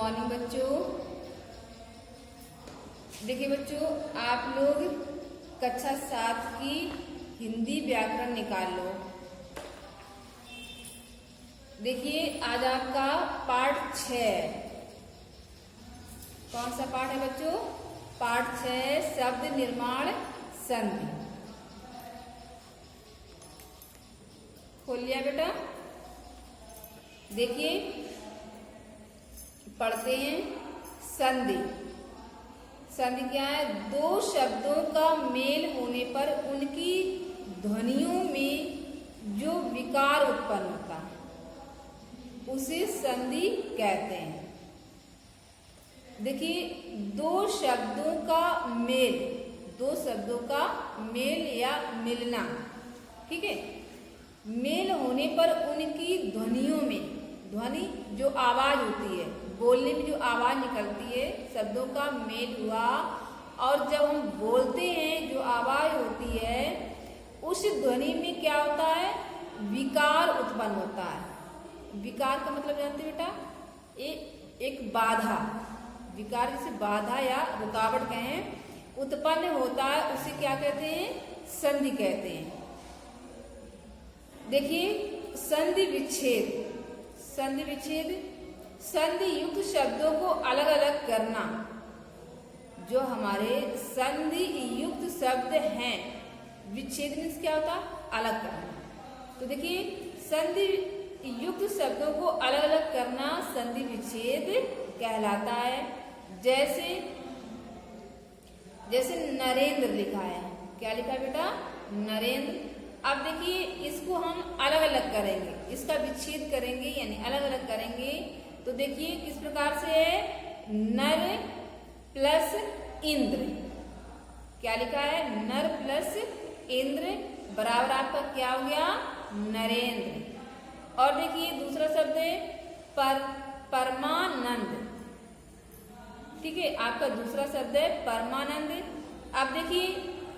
Morning बच्चों। देखिए बच्चों, आप लोग कक्षा 7 की हिंदी व्याकरण निकाल लो। देखिए आज आपका पाठ 6 है। कौन सा पाठ है बच्चों? पाठ 6 शब्द निर्माण संधि। खोल लिया बेटा? देखिए पढ़ते हैं। संधि। संधि क्या है? दो शब्दों का मेल होने पर उनकी ध्वनियों में जो विकार उत्पन्न होता है उसे संधि कहते हैं। देखिए दो शब्दों का मेल, दो शब्दों का मेल या मिलना, ठीक है, मेल होने पर उनकी ध्वनियों में, ध्वनि जो आवाज होती है, बोलने में जो आवाज निकलती है, शब्दों का मेल हुआ और जब हम बोलते हैं जो आवाज होती है उस ध्वनि में क्या होता है? विकार उत्पन्न होता है। विकार का मतलब जानते बेटा? एक बाधा, विकार जैसे बाधा या रुकावट कहें, उत्पन्न होता है, उसे क्या कहते हैं? संधि कहते हैं। देखिए संधि विच्छेद। संधि विच्छेद, संधि युक्त शब्दों को अलग अलग करना। जो हमारे संधि युक्त शब्द हैं, विच्छेद मीन्स क्या होता? अलग करना। तो देखिए संधि युक्त शब्दों को अलग अलग करना संधि विच्छेद कहलाता है। जैसे जैसे नरेंद्र लिखा है। क्या लिखा है बेटा? नरेंद्र। अब देखिए इसको हम अलग अलग करेंगे, इसका विच्छेद करेंगे यानी अलग अलग करेंगे। तो देखिए किस प्रकार से है? नर प्लस इंद्र। क्या लिखा है? नर प्लस इंद्र बराबर आपका क्या हो गया? नरेंद्र। और देखिए दूसरा शब्द है परमानंद, ठीक है, आपका दूसरा शब्द है परमानंद। अब देखिए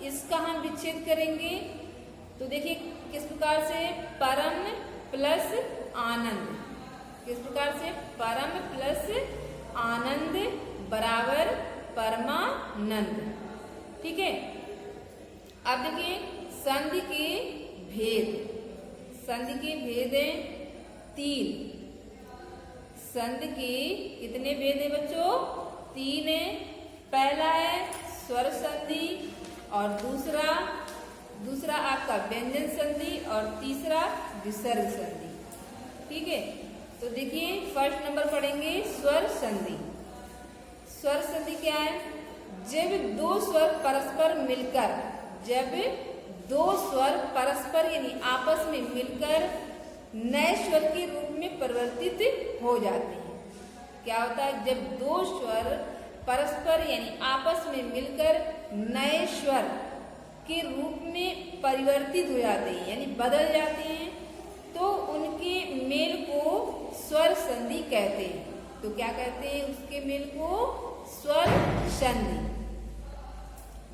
इसका हम विच्छेद करेंगे तो देखिए किस प्रकार से? परम प्लस आनंद। किस प्रकार से? परम प्लस आनंद बराबर परमानंद, ठीक है। अब देखिए संधि के भेद। संधि के भेद हैं 3। संधि के कितने भेद हैं बच्चों? 3 है। पहला है स्वर संधि और दूसरा आपका व्यंजन संधि और तीसरा विसर्ग संधि, ठीक है। तो देखिए फर्स्ट नंबर पढ़ेंगे स्वर संधि। स्वर संधि क्या है? जब दो स्वर परस्पर मिलकर, जब दो स्वर परस्पर यानी आपस में मिलकर नए स्वर के रूप में परिवर्तित हो जाते हैं। क्या होता है? जब दो स्वर परस्पर यानी आपस में मिलकर नए स्वर के रूप में परिवर्तित हो जाते हैं यानी बदल जाते हैं, तो उनके मेल को स्वर संधि कहते हैं। तो क्या कहते हैं? उसके मेल को स्वर संधि।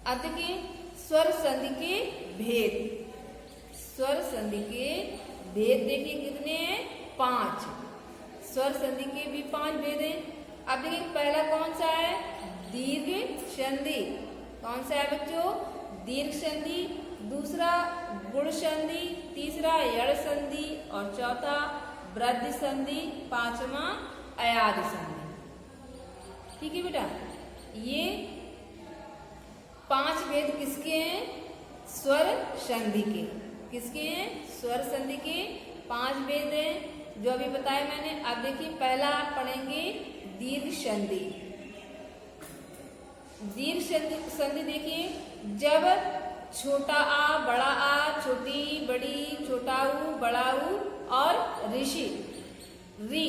अब देखिए स्वर संधि के भेद। स्वर संधि के भेद देखिए कितने हैं? 5। स्वर संधि के भी 5 भेद हैं। अब देखिए पहला कौन सा है? दीर्घ संधि। कौन सा है बच्चों? दीर्घ संधि। दूसरा गुण संधि, तीसरा यड़ संधि और चौथा वृद्धि संधि, पांचवा अयाद संधि, ठीक है बेटा। ये 5 भेद किसके हैं? स्वर संधि के। किसके हैं? स्वर संधि के 5 भेद हैं जो अभी बताया मैंने। अब देखिए पहला आप पढ़ेंगे दीर्घ संधि। दीर्घ संधि देखिए जब छोटा आ, बड़ा आ, छोटी, बड़ी, छोटा ऊ, बड़ा ऊ और ऋषि री,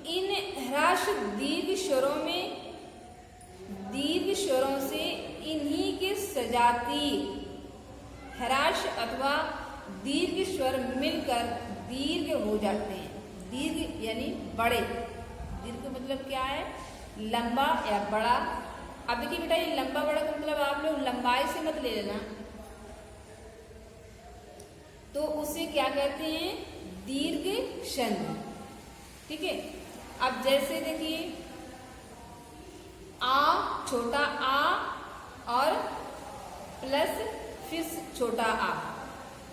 इन ह्रस्व दीर्घ स्वरों में, दीर्घ स्वरों से इन्हीं के सजाती ह्रस्व अथवा दीर्घ स्वर मिलकर दीर्घ हो जाते हैं। दीर्घ यानी बड़े। दीर्घ मतलब क्या है? लंबा या बड़ा। अब देखिए बेटा ये लंबा बड़ा का मतलब आप लोग लंबाई से मत ले लेना, तो उसे क्या कहते हैं? दीर्घ संधि, ठीक है। अब जैसे देखिए आ छोटा आ और प्लस फिर छोटा आ।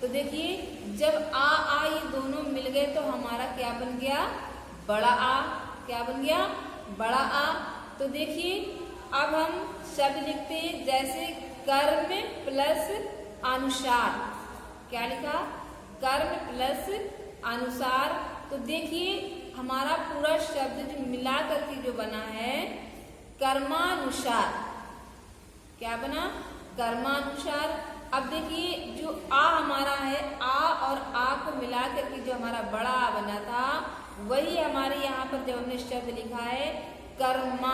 तो देखिए जब आ ये दोनों मिल गए तो हमारा क्या बन गया, बड़ा आ। क्या बन गया, बड़ा आ। तो देखिए अब हम शब्द लिखते हैं, जैसे कर्म प्लस अनुसार। क्या लिखा, कर्म प्लस अनुसार। तो देखिए हमारा पूरा शब्द जो मिला करके जो बना है कर्मानुसार। क्या बना, कर्मानुसार। अब देखिए जो आ हमारा है, आ और आ को मिला करके जो हमारा बड़ा आ बना था, वही हमारे यहाँ पर जब हमने शब्द लिखा है कर्मा,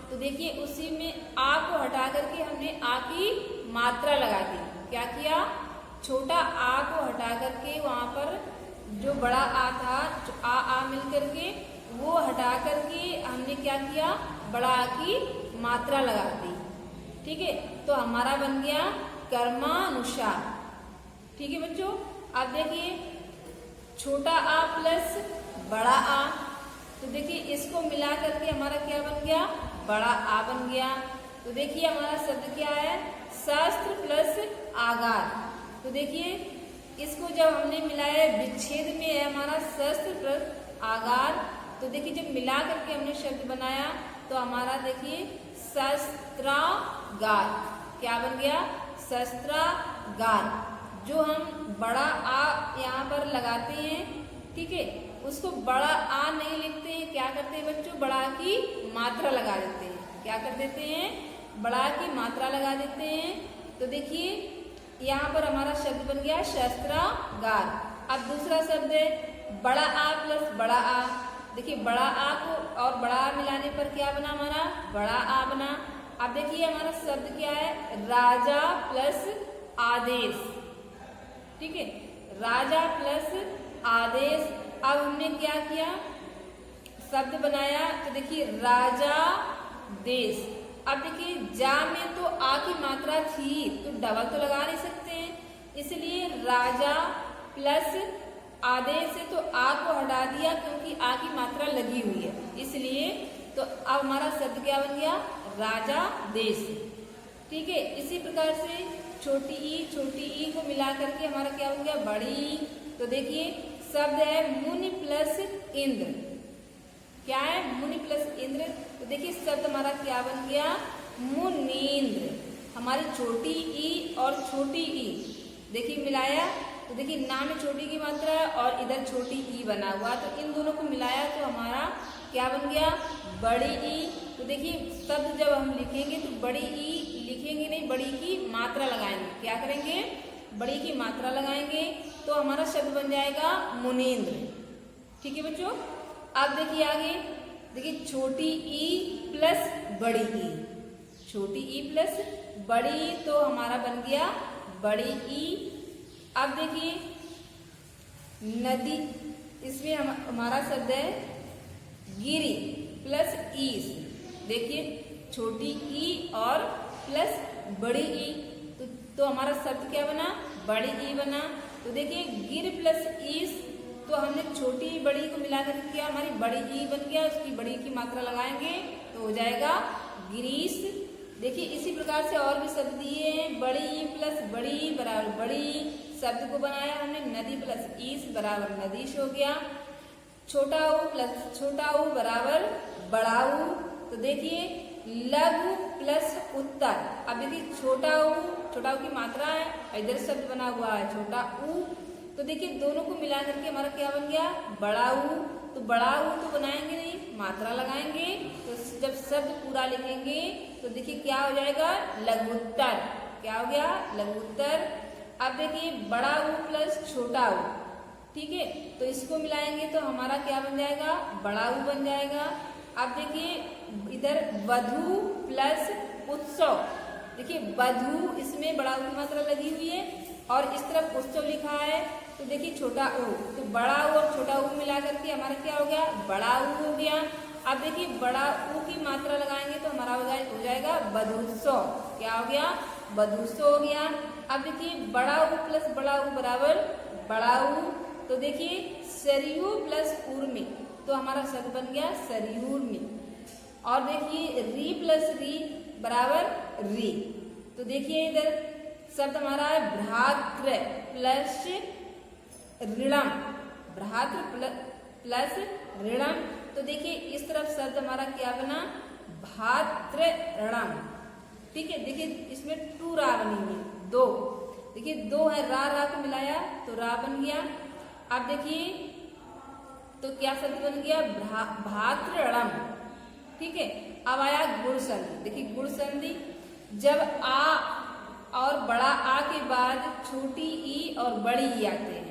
तो देखिए उसी में आ को हटा करके हमने आ की मात्रा लगा दी। क्या किया, छोटा आ को हटा करके वहाँ पर जो बड़ा आ था, जो आ मिल करके वो हटा करके हमने क्या किया, बड़ा आ की मात्रा लगा दी। ठीक है, तो हमारा बन गया कर्मानुसार। ठीक है बच्चों, अब देखिए छोटा आ प्लस बड़ा आ, तो देखिए इसको मिला करके हमारा क्या बन गया, बड़ा आ बन गया। तो देखिए हमारा शब्द क्या है, शास्त्र प्लस आगार। तो देखिए इसको जब हमने मिलाया, विच्छेद में है हमारा शस्त्र प्लस आगार। तो देखिए जब मिला करके हमने शब्द बनाया तो हमारा देखिए शस्त्रागार। क्या बन गया, शस्त्रागार। जो हम बड़ा आ यहाँ पर लगाते हैं, ठीक है, उसको बड़ा आ नहीं लिखते हैं, क्या करते हैं बच्चों, बड़ा की मात्रा लगा देते हैं। क्या कर देते हैं, बड़ा की मात्रा लगा देते हैं। तो देखिए यहाँ पर हमारा शब्द बन गया शस्त्रागार। अब दूसरा शब्द है बड़ा आ प्लस बड़ा आ। देखिए बड़ा आ को और बड़ा आ मिलाने पर क्या बना, हमारा बड़ा आ बना। अब देखिए हमारा शब्द क्या है, राजा प्लस आदेश। ठीक है, राजा प्लस आदेश। अब हमने क्या किया, शब्द बनाया, तो देखिए राजा देश। अब देखिए जा में तो आ की मात्रा थी, तो डबल तो लगा नहीं सकते हैं, इसलिए राजा प्लस आदेश से तो आ को हटा दिया, क्योंकि आ की मात्रा लगी हुई है, इसलिए। तो अब हमारा शब्द क्या बन गया, राजा देश। ठीक है, इसी प्रकार से छोटी ई को मिला करके हमारा क्या बन गया, बड़ी। तो देखिए शब्द है मुनि प्लस इंद्र। क्या है, मुनि प्लस इंद्र। तो देखिए शब्द हमारा क्या बन गया, मुनीन्द्र। हमारी छोटी ई और छोटी ई देखिए मिलाया, तो देखिए नाम में छोटी की मात्रा है और इधर छोटी ई बना हुआ, तो इन दोनों को मिलाया तो हमारा क्या बन गया, बड़ी ई। तो देखिए शब्द जब हम लिखेंगे तो बड़ी ई लिखेंगे नहीं, बड़ी की मात्रा लगाएंगे। क्या करेंगे, बड़ी की मात्रा लगाएंगे, तो हमारा शब्द बन जाएगा मुनीन्द्र। ठीक है बच्चों, अब देखिए आगे, देखिए छोटी ई प्लस बड़ी ई। छोटी ई प्लस बड़ी ई, तो हमारा बन गया बड़ी ई। अब देखिए नदी, इसमें हमारा शब्द है गिरी प्लस ईस। देखिए छोटी ई और प्लस बड़ी ई, तो हमारा शब्द क्या बना, बड़ी ई बना। तो देखिए गिर प्लस ईस, तो हमने छोटी बड़ी को मिलाकर किया, हमारी बड़ी ई बन गया, उसकी बड़ी की मात्रा लगाएंगे तो हो जाएगा गिरीश। देखिए इसी प्रकार से और भी शब्द दिए हैं, बड़ी ई प्लस बड़ी बराबर बड़ी। शब्द को बनाया हमने नदी प्लस ईस बराबर नदीश हो गया। छोटा ऊ प्लस छोटा ऊ बराबर बड़ा ऊ। तो देखिए लघु प्लस उत्तर। अब देखिए छोटा ऊ की मात्रा है, इधर शब्द बना हुआ है छोटा ऊ, तो देखिए दोनों को मिला करके हमारा क्या बन गया, बड़ा ऊ। तो बड़ा ऊ तो बनाएंगे नहीं, मात्रा लगाएंगे, तो जब शब्द पूरा लिखेंगे तो देखिए क्या हो जाएगा, लघुत्तर। क्या हो गया, लघुत्तर। अब देखिए बड़ा ऊ प्लस छोटा ऊ, ठीक है, तो इसको मिलाएंगे तो हमारा क्या बन जाएगा, बड़ा ऊ बन जाएगा। अब देखिए इधर वधु प्लस उत्सव। देखिए वधु, इसमें बड़ा ऊ की मात्रा लगी हुई है और इस तरफ उत्सव लिखा है, तो देखिए छोटा ऊ, तो बड़ा ऊ और छोटा ऊ मिला करके हमारा क्या हो गया, बड़ा ऊ हो गया। अब देखिए बड़ा ऊ की मात्रा लगाएंगे तो हमारा हो जाएगा वधुत्सव। क्या हो गया, वधुत्सव हो गया। अब देखिए बड़ा ऊ प्लस बड़ा ऊ बराबर बड़ा ऊ। तो देखिए सरयू प्लस उर्मी, तो हमारा शब्द बन गया सरयूर्मी। और देखिए री प्लस री बराबर री। तो देखिए इधर शब्द हमारा है भ्रातृ प्लस ऋणम, भ्रातृ प्लस ऋणम। तो देखिए इस तरफ शब्द हमारा क्या बना, भातृ ऋणम। ठीक है, देखिए इसमें 2 रा बनी हुई, 2, देखिए 2 है, रा को मिलाया तो रा बन गया। अब देखिए तो क्या शब्द बन गया, भातृ ऋणम। ठीक है, अब आया गुण संधि। देखिए गुण संधि, जब आ और बड़ा आ के बाद छोटी ई और बड़ी ई आते हैं,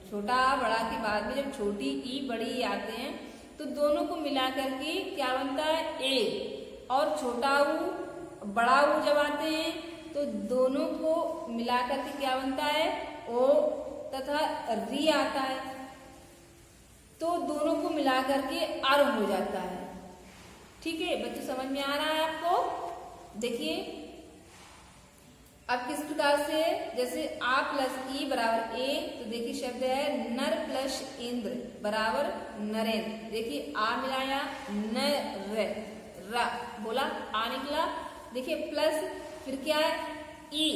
छोटा आ बड़ा के बाद में जब छोटी ई बड़ी ई आते हैं तो दोनों को मिला करके क्या बनता है, ए। और छोटा ऊ बड़ा ऊ जब आते हैं तो दोनों को मिला करके क्या बनता है, ओ तथा री आता है, तो दोनों को मिला करके अर हो जाता है। ठीक है बच्चों, समझ में आ रहा है आपको। देखिए अब किस प्रकार से, जैसे आ प्लस ई बराबर ए, तो देखिए शब्द है नर प्लस इंद्र बराबर नरेंद्र। देखिए आ मिलाया न रा बोला, आ निकला। देखिए प्लस फिर क्या है ई,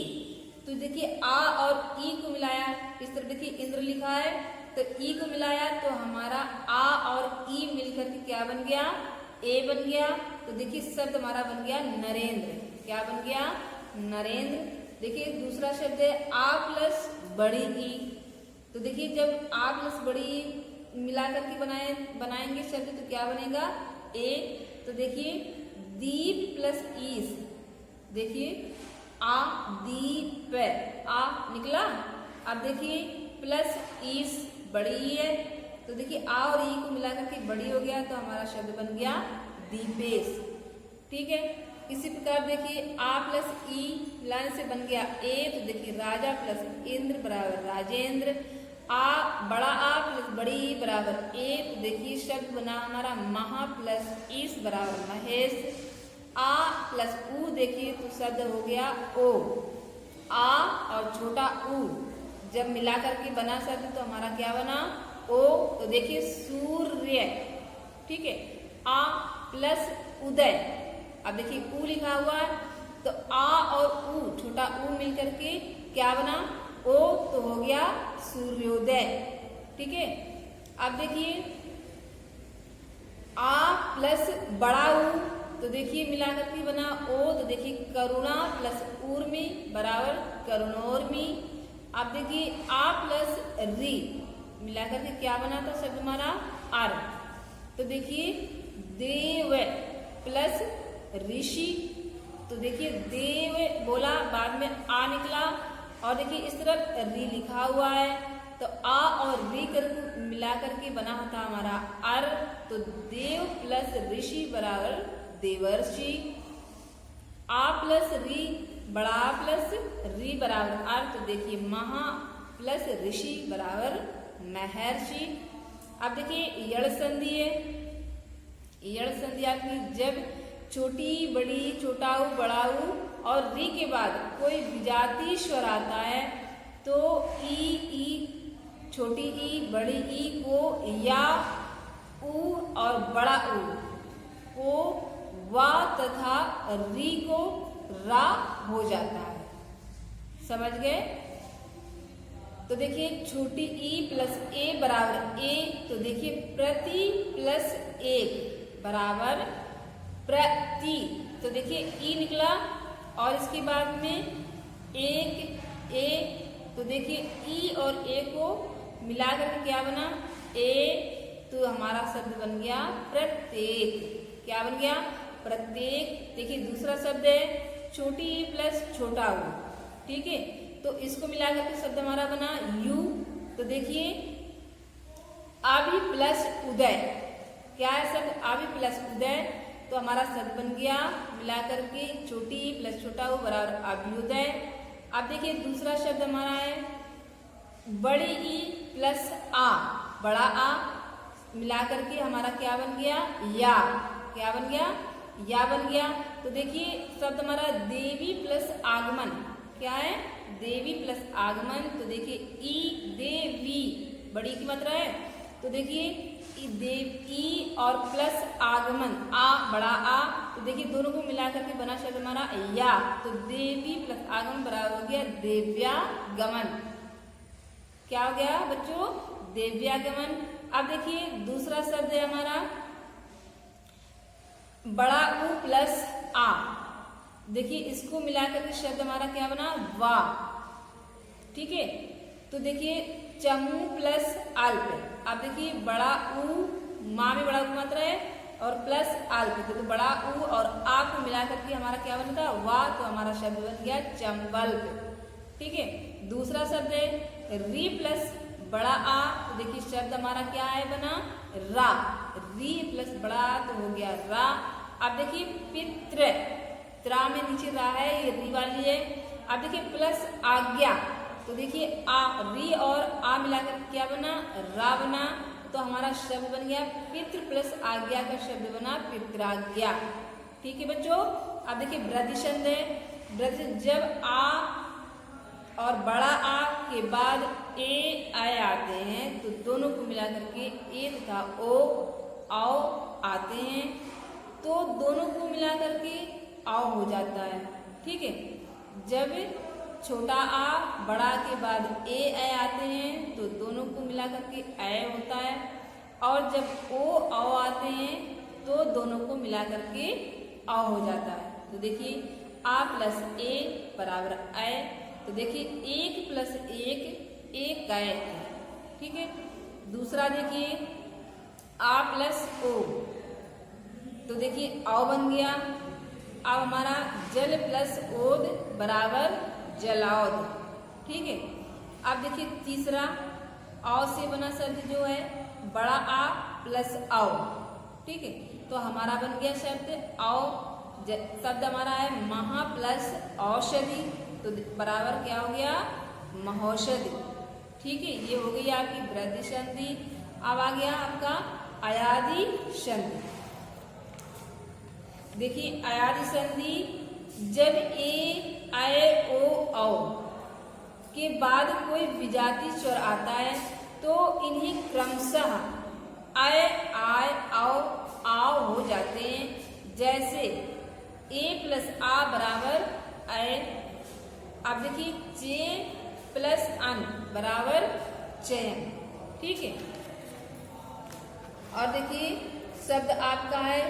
तो देखिए आ और ई को मिलाया, इस तरह देखिए इंद्र लिखा है तो ई को मिलाया तो हमारा आ और ई मिलकर के क्या बन गया, ए बन गया। तो देखिए शब्द हमारा बन गया नरेंद्र। क्या बन गया, नरेंद्र। देखिए दूसरा शब्द है आ प्लस बड़ी ई, तो देखिए जब आ प्लस बड़ी ई मिला करके बनाएंगे शब्द तो क्या बनेगा, ए। तो देखिए दीप प्लस ईस, देखिए आ दीप, आ निकला। अब देखिए प्लस ईस बड़ी ई है, तो देखिए आ और ई को मिला करके बड़ी हो गया तो हमारा शब्द बन गया दीपेश। ठीक है, इसी प्रकार देखिए आ प्लस ई लाइन से बन गया ए, तो देखिए राजा प्लस इंद्र बराबर राजेंद्र। आ बड़ा आ प्लस बड़ी ई बराबर ए, तो देखिए शब्द बना हमारा महा प्लस ईस बराबर महेश। आ प्लस ऊ देखिए तो शब्द हो गया ओ। आ और छोटा ऊ जब मिला करके बना शब्द तो हमारा क्या बना, ओ। तो देखिए सूर्य। ठीक है, आ प्लस उदय, अब देखिए ऊ लिखा हुआ है तो आ और ऊ छोटा ऊ मिलकर के क्या बना, ओ, तो हो गया सूर्योदय। ठीक है, अब देखिए आ प्लस बड़ा ऊ, तो देखिए मिला करके बना ओ, तो देखिए करुणा प्लस ऊर्मी बराबर करुणोर्मी। अब देखिए आ प्लस री मिला करके क्या बना था शब्द हमारा आर, तो देखिए देव प्लस ऋषि, तो देखिए देव बोला बाद में आ निकला और देखिए इस तरफ री लिखा हुआ है तो आ और री कर मिला करके बना था हमारा अर, तो देव प्लस ऋषि बराबर देवर्षि। आ प्लस री बड़ा प्लस री बराबर अर, तो देखिए महा प्लस ऋषि बराबर महर्षि। अब देखिए यड़ संधि है, यड़ संधि आपकी जब छोटी बड़ी छोटाऊ बड़ाऊ और री के बाद कोई विजातीय स्वर आता है तो ई छोटी ई बड़ी ई को या ऊ और बड़ा ऊ को वा तथा री को रा हो जाता है। समझ गए? तो देखिए छोटी ई प्लस ए बराबर ए, तो देखिए प्रति प्लस एक बराबर प्रति, तो देखिए ई निकला और इसके बाद में एक ए, तो देखिए ई और ए को मिलाकर के क्या बना ए, तो हमारा शब्द बन गया प्रत्येक। क्या बन गया? प्रत्येक। देखिए दूसरा शब्द है छोटी ई प्लस छोटा ऊ, ठीक है, तो इसको मिलाकर के शब्द हमारा बना यू। तो देखिए आभि प्लस उदय, क्या है शब्द आभि प्लस उदय, तो हमारा शब्द बन गया मिलाकर के छोटी ई प्लस छोटा ऊ बराबर अभ्युदय। अब देखिए दूसरा शब्द हमारा है बड़ी ई प्लस आ, बड़ा आ मिलाकर के हमारा क्या बन गया या, क्या बन गया या बन गया। तो देखिए शब्द हमारा देवी प्लस आगमन, क्या है देवी प्लस आगमन, तो देखिए ई देवी बड़ी की मात्रा है तो देखिए ई और प्लस आगमन आ बड़ा आ, तो देखिए दोनों को मिला करके बना शब्द हमारा या, तो देवी प्लस आगमन बराबर हो गया देव्यागमन। क्या हो गया बच्चों? देव्यागमन। अब देखिए दूसरा शब्द है हमारा बड़ा ऊ प्लस आ, देखिए इसको मिलाकर के शब्द हमारा क्या बना? वा। ठीक है, तो देखिए चमू प्लस अल्प। अब देखिए बड़ा ऊ, माँ में बड़ा ऊ मात्रा है और प्लस अल्प, तो बड़ा ऊ और आ को मिलाकर के हमारा क्या बनता? वा, तो हमारा शब्द बन गया चंबल्प। ठीक है, दूसरा शब्द है री प्लस बड़ा आ, तो देखिए शब्द हमारा क्या है बना? रा। री प्लस बड़ा तो हो गया रा। अब देखिए पित्र, त्रा में नीचे रा है, ये री वाली है। अब देखिए प्लस आज्ञा, तो देखिए आ री और आ मिलाकर क्या बना? रा बना, तो हमारा शब्द बन गया पितृ प्लस आज्ञा का शब्द बना पित्राज्ञा। ठीक है बच्चों, अब देखिए वृद्धि छंद है। वृद्धि जब आ और बड़ा आ के बाद ए आए आते हैं, तो दोनों को मिलाकर के ए तथा ओ आओ आते हैं, तो दोनों को मिलाकर के आओ हो जाता है। ठीक है, जब छोटा आ बड़ा के बाद ए आए आते हैं, तो दोनों को मिलाकर के ए होता है, और जब ओ आओ आते हैं तो दोनों को मिलाकर के आओ हो जाता है। तो देखिए आ प्लस ए बराबर ए, तो देखिए एक प्लस एक का एक है। ठीक है, दूसरा देखिए आ प्लस ओ, तो देखिए आओ बन गया। अब हमारा जल प्लस ओद बराबर जलाओद। ठीक है, अब देखिए तीसरा आओ से बना शब्द जो है बड़ा आ प्लस आओ। ठीक है, तो हमारा बन गया शब्द आओ। शब्द हमारा है महा प्लस औषधि, तो बराबर क्या हो गया? महौषधि। ठीक है, ये हो गई आपकी वृद्धि संधि। अब आ गया आपका अयादि संधि। देखिए अयादि संधि, जब ए आए ओ औ के बाद कोई विजाति स्वर आता है, तो इन्हीं क्रमशः आए आए आओ आओ हो जाते हैं। जैसे ए प्लस आ बराबर आए। अब देखिए चे प्लस अन बराबर चयन। ठीक है, और देखिए शब्द आपका है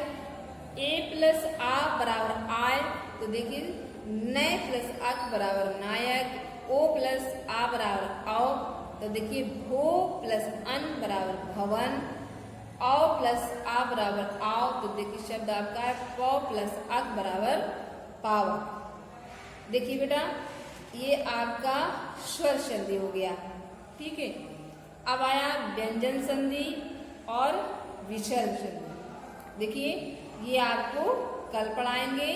ए प्लस आ बराबर आय, तो देखिए नय प्लस अक बराबर नायक। ओ प्लस आ बराबर आओ, तो देखिए भो प्लस अन बराबर भवन। औ प्लस आ बराबर आओ, तो देखिए शब्द आपका है पौ प्लस अक बराबर पावक। देखिए बेटा ये आपका स्वर संधि हो गया। ठीक है, अब आया व्यंजन संधि और विसर्ग संधि। देखिए ये आपको कल पढ़ाएंगे।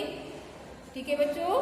ठीक है बच्चों।